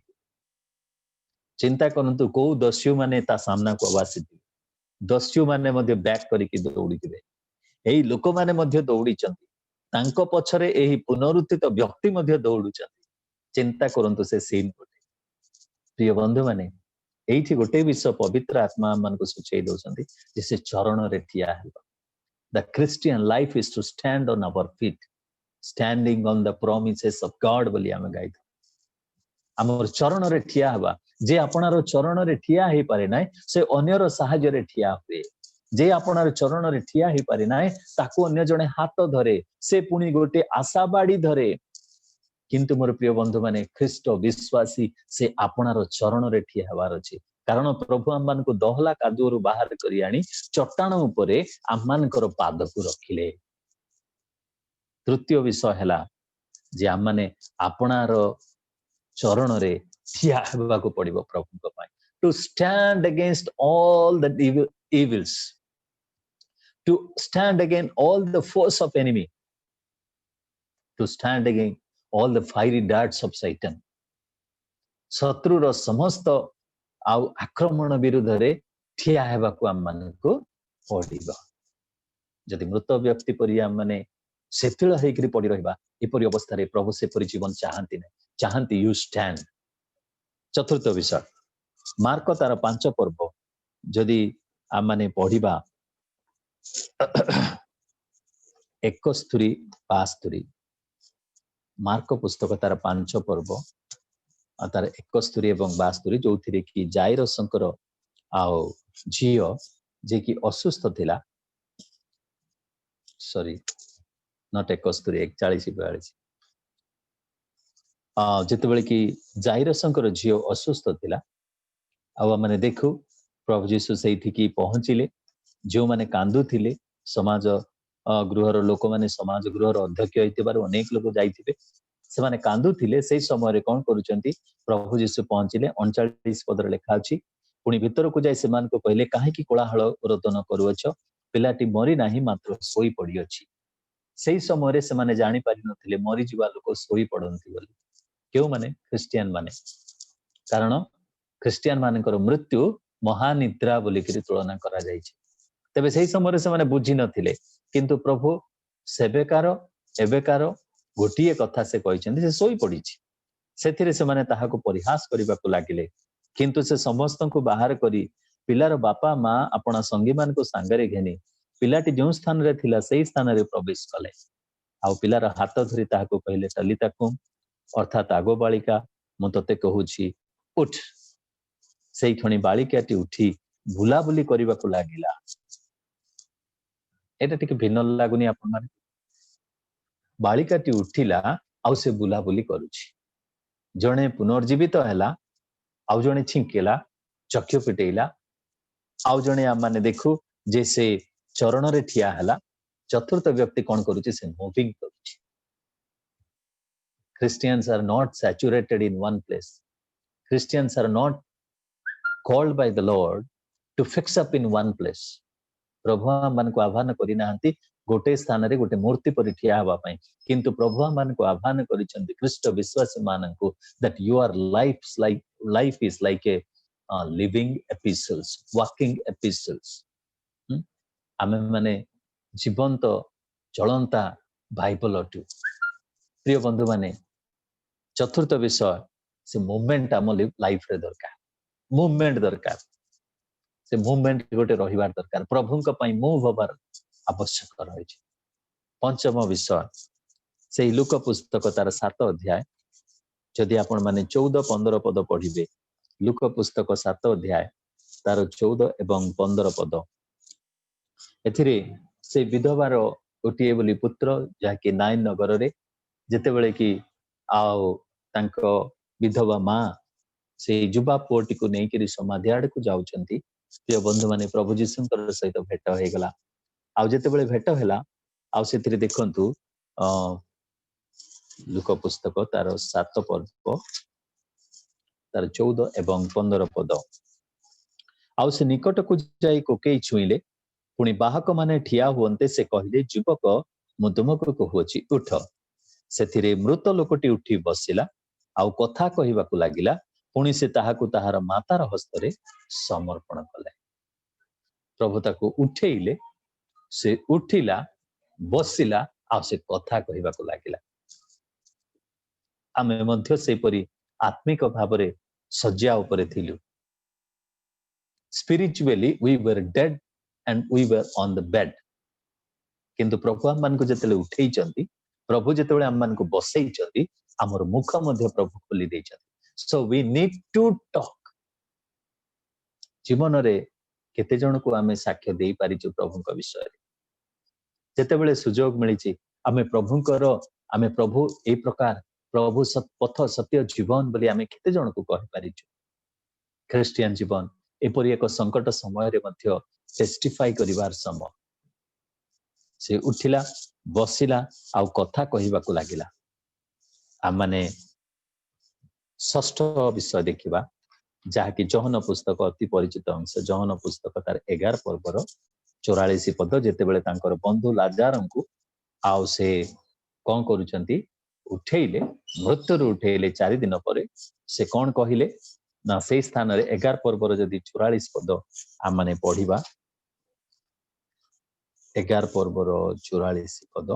चिंता करंतु को दस्यु माने ता सामना को आवासिथि दस्यु माने मध्ये बैक करिकि दौड़ी थिबे एई लोक माने मध्ये दौड़ी चंती तांको पछरे एही पुनरुत्थित व्यक्ति मध्ये दौड़ु चंती चिंता करंतु से सीन गोटे प्रिय बंधु माने एठी गोटे विषय पवित्र आत्मा मन को सुचेई दोसंती जे चरण रे ठिया हेबा the Christian life is to stand on our feet standing on the promises of God बोली आमे गाई आमर चरण रे ठिया हवा जे आपणार चरण रे ठिया हे पारे नाय से अन्यर सहाय्य रे ठिया हुए जे आपणार चरण रे ठिया हे पारे नाय ताको अन्य जने हाथ धरे से पुनी गोटे आशाबाड़ी धरे किंतु मोर प्रिय बंधु माने ख्रीष्ट विश्वासी से आपणार चरण रे ठिया हवार अछि कारण प्रभु आम मान को दहला कादुरु बाहर करी आनी चट्टाण उपरे आम मानकर पाद को रखिले तृतीय विषय हैला जे आम माने आपणार चरण रे ठिया हेबा को पड़िबो प्रभु को पाई to stand against all the evils to stand against all the force of enemy to stand against all the fiery darts of Satan शत्रु रो समस्त आउ आक्रमण विरुद्ध रे ठिया हेबा को आम मान को पड़िबो जदि मृत व्यक्ति परि आम माने सेतिल हेकरी पड़ी रहबा एपरि अवस्था रे प्रभु से परि जीवन चाहंती नै चाहंती यू स्टैंड चतुर्थ विषय मार्क तार 5 पर्व जदि आम माने पढ़िबा 71-72 मार्क पुस्तक तार 5 पर्व तार 71 एवं 72 जो थिरे कि जाइरसंकर आओ झियो जे कि असुस्थ थिला सॉरी नॉट 71 41-42 जितेबले कि जाइरसंकर झियो असुस्थ थिला आ माने देखु प्रभु जीशु सेठी की पहुंचिले जो माने कांदु थिले समाज गृहर लोक माने समाज गृहर अध्यक्ष होइतिबार अनेक लोक जाइथिबे से माने कांदु थिले सेही समय रे कोन करूचंती प्रभु जीशु पहुंचिले 39 पदर लेखा अछि पुनी भीतर को जाय सेमान को कहले काहे की कोलाहल रोदन करूअछ पिलाटी मरि नाही मात्र सोई पड़ी अछि सेही समय रे से माने जानि पारि नथिले मरि जिबा लोक सोई पड़ंती बोली क्यों माने क्रिश्चियन माने कारण क्रिश्चियन मानकर मृत्यु महानिद्रा बोली करी तुलना करा जायछि तबे सेही समय रे से माने बुझी नथिले किंतु प्रभु सेबेकार एबेकार गोटिए कथा से कहिसेंती से सोई पड़ीछि सेथिरे से माने ताहाको परिहास करिबा को लागिले किंतु से समस्त को बाहर करी पिलार बापा मां अपना संगी मान को सांगरे घेनी पिलाटी जो स्थान रे थिला सेही स्थान रे प्रवेश कले आ पिलार हाथ धरी ताहाको कहले तलिता कुम अर्थात आगो बालिका मु तते कहूछि उठ सेही खणी बालिकाटी उठी बुलाबुली करिबा को लागिला एटा टिके भिन्न लागुनी आपन माने बालिकाटी उठिला आउ से बुलाबुली करूछि जणे पुनर्जीवित हैला आउ जणे छिंकेला चक्षु पिटेला आउ जणे आ माने देखु जे से चरण रे ठिया हैला चतुर्थ व्यक्ति कोन करूछि से moving करूछि Christians are not saturated in one place. Christians are not called by the Lord to fix up in one place. प्रभु मन को आह्वान करि नाहंती गोटे स्थान रे गोटे मूर्ति पर ठिया हवा पई किंतु प्रभु मन को आह्वान करिसंती ख्रीष्ट विश्वासी मानन को that your life is like a living epistles walking epistles आमे माने जीवंत चलंता बाइबल अटू प्रिय बंधु माने चतुर्थ विषय से मूवमेंट आम लाइफ रे दरकार मूवमेंट दरकार से मूवमेंट गोटे रहिबार दरकार प्रभु को पई मूव होबार आवश्यक रही पंचम विषय से लूक पुस्तक तार 7 अध्याय जदि आपण माने 14-15 पद पढ़िबे लूक पुस्तक 7 अध्याय तार 14 एवं 15 पद एथिरे से विधवार गोटे बोली पुत्र जहाँकि नाइन नगर रे जेते बेले कि आओ तांको विधवा मां से युवा पुओटी को नहीं करी समाधि आड़ को जाउचंती प्रिय बंधु माने प्रभु जीशुंकर सहित भेट हो गला आ जेते बेले भेट हैला आ सेथिरे देखंतु लुक पुस्तक तार 7 पर्व तार 14 एवं 15 पद। आउ से निकट को जाई कोकेई छुईले पुणी बाहक माने ठिया हुअन्ते से कहले युवक मु तुमको कहुछि उठ। सेथिरे मृत लोकटी उठी बसिला आउ कथा कहिबाकू लागिला पुणी से ताहाकू ताहार मातार हस्तरे समर्पण कले। प्रभु ताकू उठेइले से उठिला बसिला आउ से कथा कहिबाकू लागिला। आमे मध्य सेपरि आत्मिक भावरे सज्जा उपरे थिलु। Spiritually we were dead and we were on the bed. किंतु प्रभु हम मान को जेतेले उठेई चंती, प्रभु जेतेले हम मान को बसेई चंती, हमर मुख मध्य प्रभु खोली देई चंती। So we need to talk. जीवन रे केते जन को आमे साक्ष्य देई पारिछु प्रभुଙ୍କ विषय रे। जेतेबेले सुजोग मिलिछि आमे प्रभु ए प्रकार प्रभु पथ सत्य जीवन बोली आमे केते जन को कहि पारिछु। ख्रिस्टियन जीवन एपरि एक संकट समय रे मध्य टेस्टिफाई करिवार समय। से उठिला बसिला आउ कथा कहिबाकू लागिला। आ माने षष्ठ विषय देखिबा जहा कि जहन पुस्तक अति परिचित अंश। जहन पुस्तक तार 11 पर्वर 44 पद। जेतेबेले तांकर बंधु लाजारंकु आउ से कोन करूचंती उठेइले, मृत्युरु उठेइले 4 दिन परे से कोन कहिले ना से स्थान रे 11 पर्वर जदि 44 पद आ माने पढिबा 11 पर्वर 44 पद।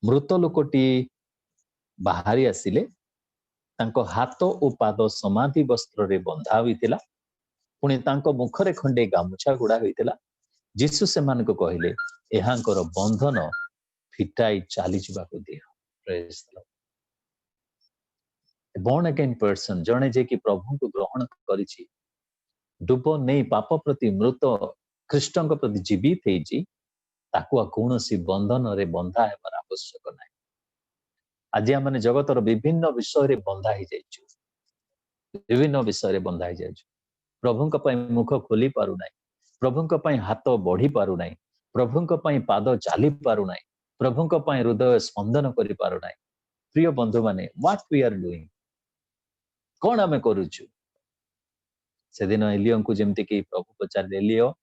मृत लोकटी बाहरी आसिले तांको हाथ ओ पाद समाधि वस्त्र रे बंधा होइतिला पुणी तांको मुखरे खंडे गामुछा गुडा होइतिला। यीशु सेमान को कहिले एहांकर बंधन फिटाई चाली जिबाको दियो। Praise the Lord. born again person जणे जे कि प्रभु को ग्रहण करिछि डुब नै पाप प्रति मृत ख्रीष्टଙ୍କ प्रति जीवित हेछि ताकू कोनोसी बंधन रे बंधा हेबार आवश्यक नाही। आज आम जगतर विभिन्न विषय रे बंधा ही जाइछु, विभिन्न विषय रे बंधा ही जाइछु। प्रभुଙ୍କ ପାଇଁ मुख खोली पारु नाही, प्रभुଙ୍କ ପାଇଁ हाथ बढ़ी पारु नाही, प्रभुଙ୍କ ପାଇଁ पाद चाली पारु नाही, प्रभुଙ୍କ ପାଇଁ हृदय स्पंदन करि पारु नाही। प्रिय बंधु माने व्हाट वी आर डूइंग, कौन आमे करूछु। से दिन एलियो को जेमति कि प्रभु पचार एलियो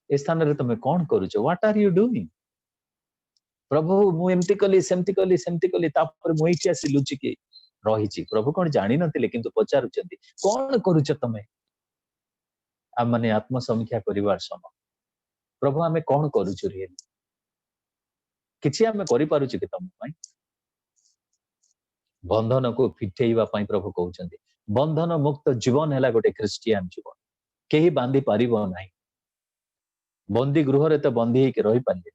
ए स्थान रे तमे कौन करूछु, व्हाट आर यू डूइंग। प्रभु मु एमति कली सेमति कली तापर मु एठी आसी लुचिके रहिछि। प्रभु कोन जानि नथिले किंतु पचारुचंती कौन करूछ तमे। आ माने आत्म समीक्षा करिवार समय प्रभु आमे कौन करूछु रे, किछि आमे करि पारुछि कि तम पई। बंधन को फिटेइबा पई प्रभु कहउचंती बंधन मुक्त जीवन हैला गोटे ख्रिस्टियन जीवन। केही बांधी पारिबो नाही। बंदी गृह रे तो बंदी हे के रहि पाले,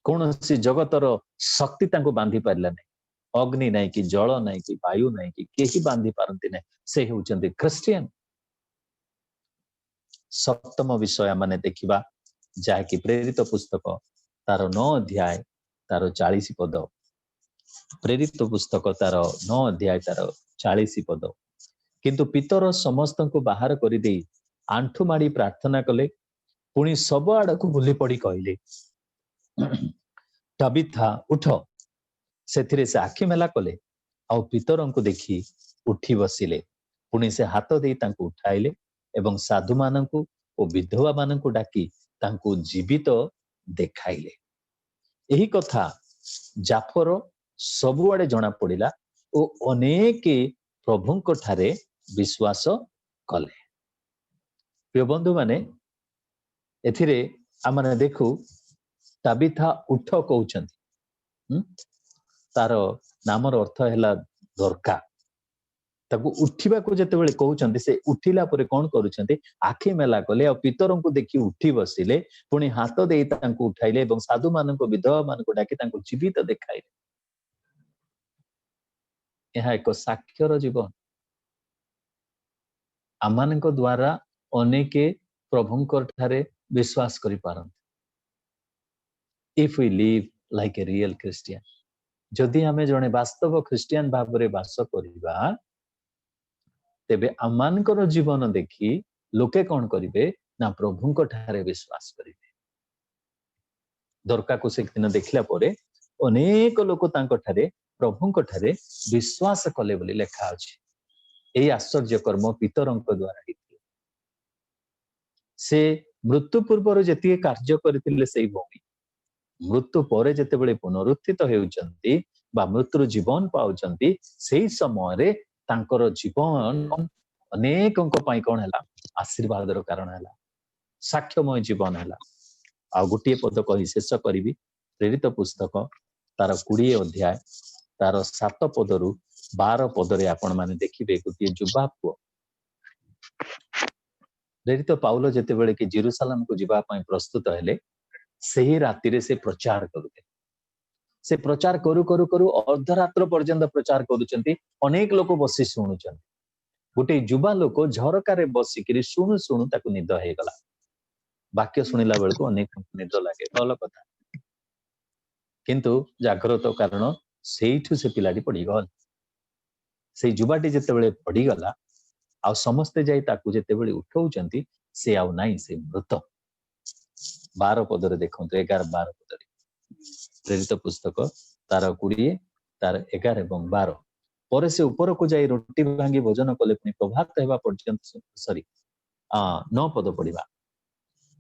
कौनसी जगतर शक्ति तांको बांधी पारला नहीं। अग्नि नहीं कि जल नहीं कि वायु नहीं कि केही बांधी पारंती नहीं। से होउचंती ख्रिस्टियन। सप्तम विषय माने देखिबा जहा कि प्रेरित पुस्तक तार 9 अध्याय तार 40 पद। प्रेरित पुस्तक तार 9 अध्याय तार 40 पद। किंतु पितर समस्त को बाहर कर दे आंठू माड़ी प्रार्थना कले पुणी सब आड़ को बुली पड़ी कहले तबिथा उठ। से आखि मेला कले आउ पितरों को देखी उठी बसिले। पुणी से हाथ दे तांको उठाइले एवं साधु माननकु ओ विधवा माननकु डाकी तांको जीवित देखाइले। यही कथा जाफर सबुआडे जना पड़िला ओ अनेक प्रभुंक ठारे विश्वास कले। प्रिय बंधु माने एथिरे आमने देखु ताबिथा उठ कहउचंती। तार नामर अर्थ हैला दरका। ताकू उठिबा को जेतेबेले कहउचंती से उठिला परे कोन करूचंती आखि मेला कले आ पितरंकु देखि उठी बसिले। पुणी हाथ देई तांको उठाइले एवं साधु माननको विधवा मानको डाकी तांको जीवित देखाइले। यह एक साक्षर जीवन। आमानक द्वारा अनेके प्रभुंकर ठारे विश्वास करि पारन। If we live like a real Christian, जदि आमे जने वास्तव क्रिस्टियन भाबरे वास करिबा तेबे आमानकर जीवन देखि लोके कोन करिवे ना प्रभुंक ठारे विश्वास करिवे। दरका को से दिन देखला परे अनेक लोक प्रभु विश्वास कले बोली लेखा अछि। यही आश्चर्य कर्म पितरंक द्वारा से मृत्यु पूर्व जी कार्य करथिले से भूमि मृत्यु पर जेतेबेले पुनरुत्थित हेउचंती बा मृत्यु जीवन पाउचंती सेही समय तांकर जीवन अनेकंक पई कोन हैला आशीर्वादर कारण हैला साक्ष्यमय जीवन हैला। आ गोटे पद कही शेष करी प्रेरित पुस्तक तार 20 अध्याय तार 7 पदरु 12 पदरे आपण माने देखिबे गोटे युवा पुओ प्रेरित पाउल जेतेबेले कि जेरूशलेम को जीवा पई प्रस्तुत हेले सही राति रे से प्रचार करुते से प्रचार करू करू करू अर्धरात्र पर्यंत प्रचार करूचंती अनेक लोक बसी शुणुचंती गोटे युवा लोक झरकार बसिक शुणु शुणु ताकू निद हो गला वाक्य शुणिला बेलू अनेक निद लगे भल कथा किंतु जाग्रत कारण सेठू से पिलाटी पड़गल से युवाटी जितेबले पड़गला आ समस्ते जाई ताकू जितेबले उठाउचंती से आउ नाई से मृत 12 पदरे देखो 11-12 पदरे प्रेरित पुस्तक तार 20 तार 11 एवं 12 पर से ऊपर को जाई रोटी भांगी भोजन कले पुनी प्रभात हेबा पर्यंत सॉरी 9 पद पढ़िबा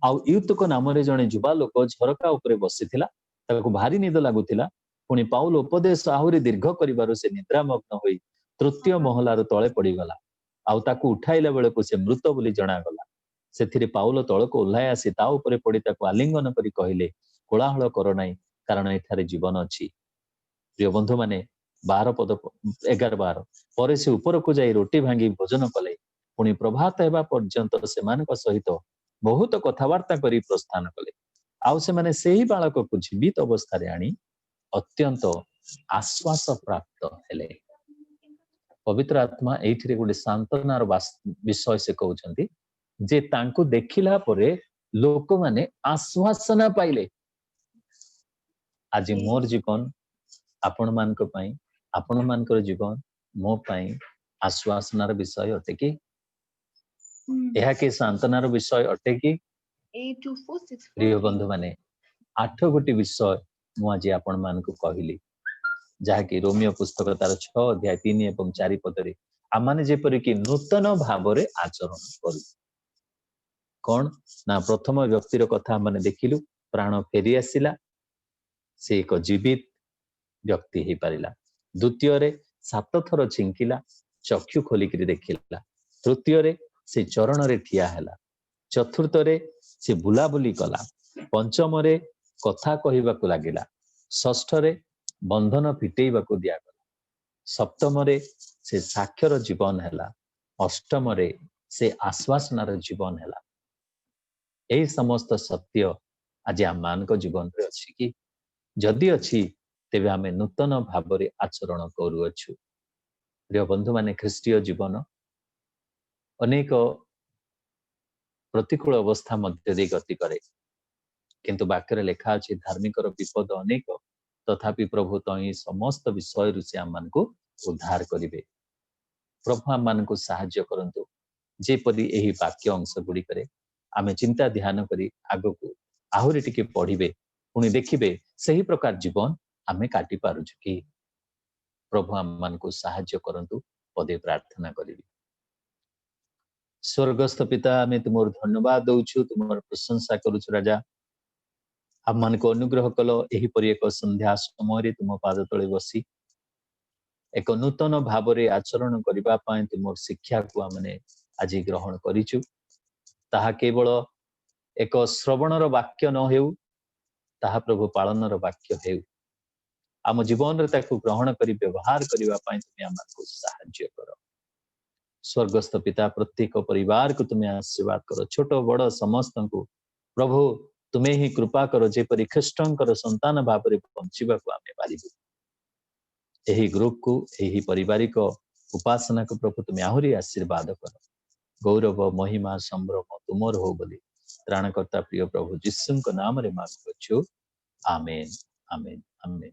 आउ युतुक नाम रे जने युवा लोक झरका ऊपर बसिथिला ताको भारी निद लागुथिला पुनी पाउल उपदेश आहुरी दीर्घ करिबारो से निद्रामग्न होई तृतीय महलार तळे पड़ीगला आउ ताको उठाइला बेले को से मृत बोली जणा गला सेथिरे पाउल तळको उल्लाय आसी ता ऊपर पड़ी ताको आलिंगन करी कहिले कोलाहल कर नाही कारण एठारे जीवन अछि। प्रिय बंधु माने 12 पद 11-12 पर से ऊपर को जाई रोटी भांगी भोजन कले पुनी प्रभात हेबा पर्यंत सेमानक सहित बहुत कथावार्ता करी प्रस्थान कले आउ से माने सेही बालक को जीवित अवस्था रे आनी अत्यंत आश्वास प्राप्त हेले। पवित्र आत्मा एइथिरे गोटे सांत्वनार विषय से कहउछंती जे तांको देखिला परे लोक माने आश्वासना पाइले आज मोर जीवन आपण मानक पई आपण मानकर जीवन मो पई आश्वासनार विषय अटे कि यह के सांत्वनार विषय अटे कि प्रिय बंधु माने 8 गोटी विषय मु आज आपण मानक कहली जहाँकि रोमियो पुस्तक तार 6 अध्याय 3 एवं 4 पदरे आमाने जेपरि कि नूतन भावरे आचरण करू कौन ना प्रथम व्यक्तिर कथा माने देखिलु प्राण फेरी आसिला से एक जीवित व्यक्ति ही पारिला द्वितीय रे 7 थर छिंकिला चक्षु खोलिक देखिला तृतीय रे से चरण रे ठिया हैला चतुर्थ रे से बुलाबुली कला पंचम रे कथा कहिबाकू लागिला षष्ठ रे बंधन फिटेइबाकू दियागला सप्तम रे से साक्षर जीवन हैला अष्टम रे से आश्वासनार जीवन हैला एही समस्त सत्य आज आम मानक जीवन रे अछि कि जदि अछि तेबे आमे नूतन भावरे आचरण करूअछु। प्रिय बंधु माने ख्रीष्टीय जीवन अनेक प्रतिकूल अवस्था मध्य दे गति करे किंतु वाक्य लेखा अछि धार्मिकर विपद अनेक तथापि प्रभु तई समस्त विषय से आम मान को उद्धार करिवे। प्रभु आम मान को साहाय्य करंतु जेपरि एही वाक्य अंश गुडी करे आमे चिंता ध्यान करी आगो को आहुरी टिके पढ़िबे पुणी देखिबे सही प्रकार जीवन आमे काटी पारुछु कि प्रभु आम मान को साहाय्य करंतु पदे प्रार्थना करिबी। स्वर्गस्थ पिता आमे तुमर धन्यवाद दउछु तुमर प्रशंसा करूछु राजा आम मान को अनुग्रह कल एही परि एक संध्या समय रे तुम पाद तळे बसी एक नूतन भावरे आचरण करिबा पई तुमर शिक्षा को आमने आज ग्रहण करिछु ताहा केवल एक श्रवणर वाक्य न हेउ ताहा प्रभु पालनर वाक्य हेउ आम जीवन रे ताकू ग्रहण करी व्यवहार करिबा पई तुम हमको सहाय्य करो। स्वर्गस्थ पिता प्रत्येक परिवार को तुम्हें आशीर्वाद करो छोट बड़ समस्त को प्रभु तुम्हें ही कृपा करो जेपरि ख्रीष्टंकर संतान भाव पहुंचवा को आमे पारिबु एही ग्रुप को एही पारिवारिक उपासना को प्रभु तुम्हें आहुरी आशीर्वाद करो गौरव महिमा संभ्रम तुमर हो बोली त्राणकर्ता प्रिय प्रभु जिसुଙ୍କ नाम रे मांगुछु आमेन आमेन आमेन।